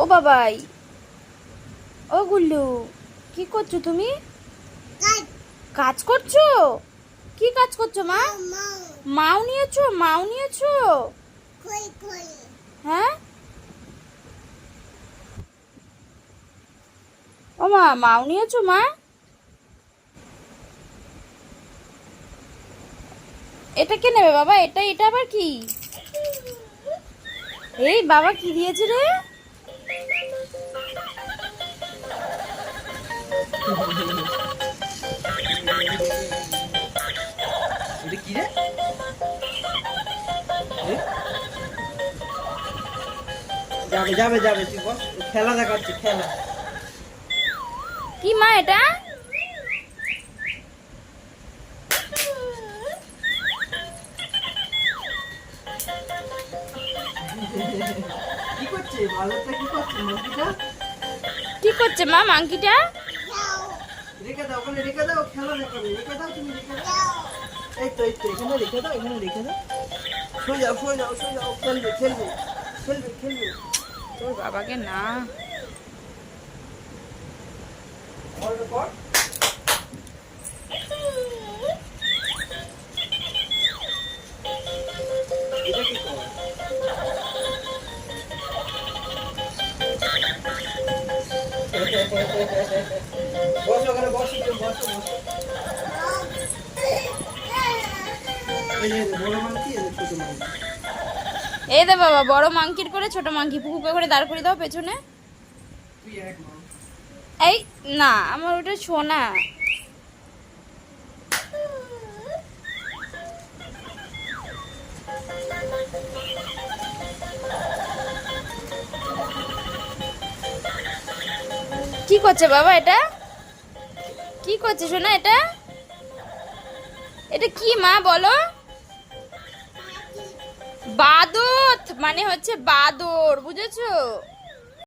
ও বাবাই, ও গুল্লু, কি করছো তুমি? কাজ করছো? কি কাজ করছো মা? মাও নিয়েছো? মাও নিয়েছো? হ্যাঁ, ও মা, মাও নিয়েছো মা? এটা কে নেবে বাবা? এটা এটা আবার কি? এই বাবা, কি দিয়েছে রে? এটা কি রে? যাবে যাবে যাবে, তুই বস। খেলা দেখাচ্ছে, খেলা। কি মা এটা? কি করছে ভালোটা? কি করছে মুরগিটা? কি করছে মা মাংকিটা? রেখে দাও, ওখানে রেখে দাও, খেলা দেখাবে। রেখে দাও, তুমি রেখে দাও। এই তো এই তো, এখানে রেখে দাও, এখানে রেখে দাও। শুয়ে যাও, শুয়ে যাও, শুয়ে যাও। খেলবে খেলবে খেলবে খেলবে। তোর বাবাকে না। অল্প কর। এটা কি কর? বসো ওখানে, বসো তুমি, বসো বসো। এই যে বড় মাংকি, এই যে ছোট মাংকি। এই দে বাবা, বড় মাংকির করে ছোট মাংকি পুকুকে করে দাঁড় করে দাও পেছনে। তুই এক মাংকি। এই, না, আমার ওটা সোনা। কি করছে বাবা এটা? কি করছে সোনা এটা? এটা কি মা বলো? বাদর মানে হচ্ছে বাদর, বুঝেছো?